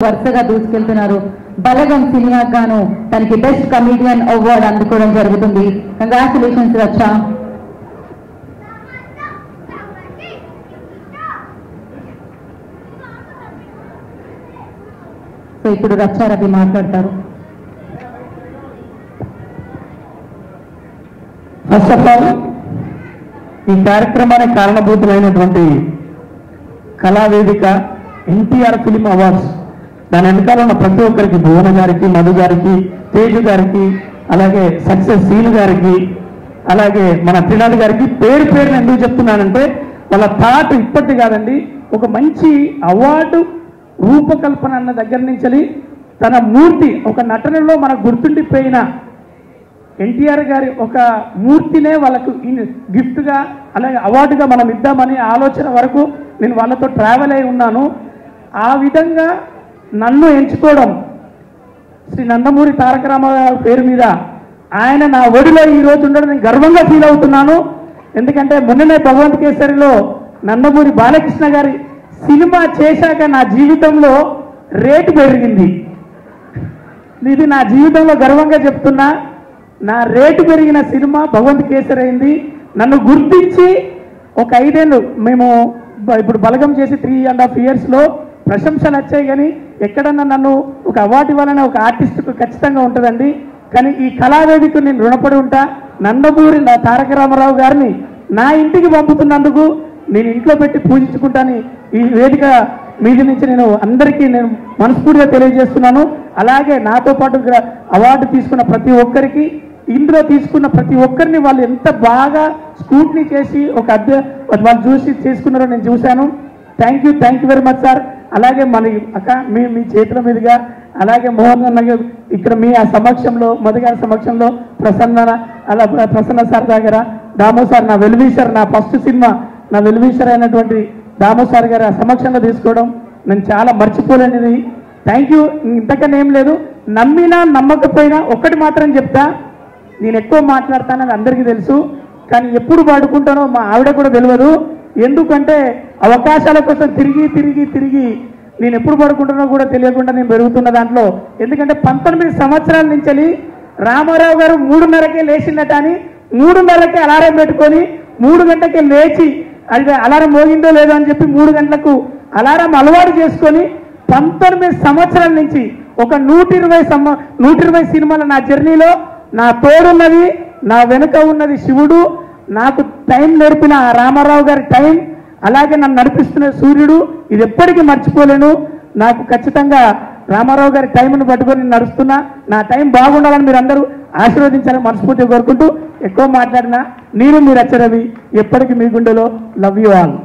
వరుసగా దూసుకెళ్తున్నారు. బలగం సినిమాకు గాను తనకి బెస్ట్ కమెడియన్ అవార్డు అందుకోవడం జరుగుతుంది. కంగ్రాచులేషన్స్ రచ్చ. సో ఇప్పుడు రచ్చ రవి మాట్లాడతారు. ఫస్ట్ ఆఫ్ ఆల్ ఈ కార్యక్రమానికి కారణభూతులైనటువంటి కళావేదిక ఎన్టీఆర్ ఫిలిం అవార్డ్స్, దాని వెనకాల ఉన్న ప్రతి ఒక్కరికి, భువన గారికి, మధు గారికి, తేజు గారికి, అలాగే సక్సెస్ సీను గారికి, అలాగే మన త్రినాథ్ గారికి పేరు పేరుని ఎందుకు చెప్తున్నానంటే వాళ్ళ థాట్ ఇప్పటి కాదండి, ఒక మంచి అవార్డు రూపకల్పన అన్న దగ్గర నుంచి తన మూర్తి ఒక నటనలో మనకు గుర్తుండిపోయిన ఎన్టీఆర్ గారి ఒక మూర్తినే వాళ్ళకు గిఫ్ట్గా అలాగే అవార్డుగా మనం ఇద్దామని ఆలోచన వరకు నేను వాళ్ళతో ట్రావెల్ అయి ఉన్నాను. ఆ విధంగా నన్ను ఎంచుకోవడం శ్రీ నందమూరి తారక రామారావు పేరు మీద ఆయన నా ఒడిలో ఈరోజు ఉండడం నేను గర్వంగా ఫీల్ అవుతున్నాను. ఎందుకంటే మొన్ననే భగవంత్ కేసరిలో నందమూరి బాలకృష్ణ గారి సినిమా చేశాక నా జీవితంలో రేటు పెరిగింది. ఇది నా జీవితంలో గర్వంగా చెప్తున్నా. నా రేటు పెరిగిన సినిమా భగవంత్ కేసరి అయింది. నన్ను గుర్తించి ఒక 5 ఏళ్ళు మేము ఇప్పుడు బలగం చేసి 3.5 yearsలో ప్రశంసలు వచ్చాయి. కానీ ఎక్కడన్నా నన్ను ఒక అవార్డు ఇవ్వాలని ఒక ఆర్టిస్టుకు ఖచ్చితంగా ఉంటుందండి. కానీ ఈ కళావేదికకు నేను రుణపడి ఉంటా. నందమూరి తారక రామారావు గారిని నా ఇంటికి పంపుతున్నందుకు నేను ఇంట్లో పెట్టి పూజించుకుంటాను. ఈ వేదిక మీద నుంచి నేను అందరికీ నేను మనస్ఫూర్తిగా తెలియజేస్తున్నాను. అలాగే నాతో పాటు అవార్డు తీసుకున్న ప్రతి ఒక్కరికి, ఇందులో తీసుకున్న ప్రతి ఒక్కరిని వాళ్ళు ఎంత బాగా స్కూట్నీ చేసి వాళ్ళు చూసి చేసుకున్నారో నేను చూశాను. Thank you very much sir. అలాగే మన అక్క మీ చేతుల మీదుగా, అలాగే మోహన్ అన్న ఇక్కడ మీ ఆ సమక్షంలో, మధు గారి సమక్షంలో, ప్రసన్న సార్ దగ్గర, దామో సార్ నా వెల్విషర్, నా ఫస్ట్ సినిమా నా వెల్విషర్ అయినటువంటి దామో సార్ గారి ఆ సమక్షంలో తీసుకోవడం నేను చాలా మర్చిపోలేనిది. Thank you. ఇంతకన్నా ఏం లేదు. నమ్మినా నమ్మకపోయినా ఒక్కటి మాత్రం చెప్తా, నేను ఎక్కువ మాట్లాడతానని అందరికీ తెలుసు. కానీ ఎప్పుడు పాడుకుంటానో మా ఆవిడ కూడా తెలియదు. ఎందుకంటే అవకాశాల కోసం తిరిగి నేను ఎప్పుడు పడుకుంటానో కూడా తెలియకుండా నేను పెరుగుతున్న దాంట్లో. ఎందుకంటే 19 సంవత్సరాల నుంచి రామారావు గారు 3:30కే లేచిందట అని 3:30కే అలారం పెట్టుకొని 3 గంటలకే లేచి అది అలారం మోగిందో లేదో అని చెప్పి 3 గంటలకు అలారం అలవాటు చేసుకొని 19 సంవత్సరాల నుంచి ఒక 120 సినిమాల నా జర్నీలో నా తోడున్నది, నా వెనుక ఉన్నది శివుడు. నాకు టైం నేర్పిన రామారావు గారి టైం, అలాగే నన్ను నడిపిస్తున్న సూర్యుడు, ఇది ఎప్పటికీ మర్చిపోలేను. నాకు ఖచ్చితంగా రామారావు గారి టైంను పట్టుకొని నడుస్తున్నా. నా టైం బాగుండాలని మీరు అందరూ ఆశీర్వదించాలని మనస్ఫూర్తిగా కోరుకుంటూ ఎక్కువ మాట్లాడినా నేను మీరు రవి ఎప్పటికీ మీ గుండెలో. Love you all.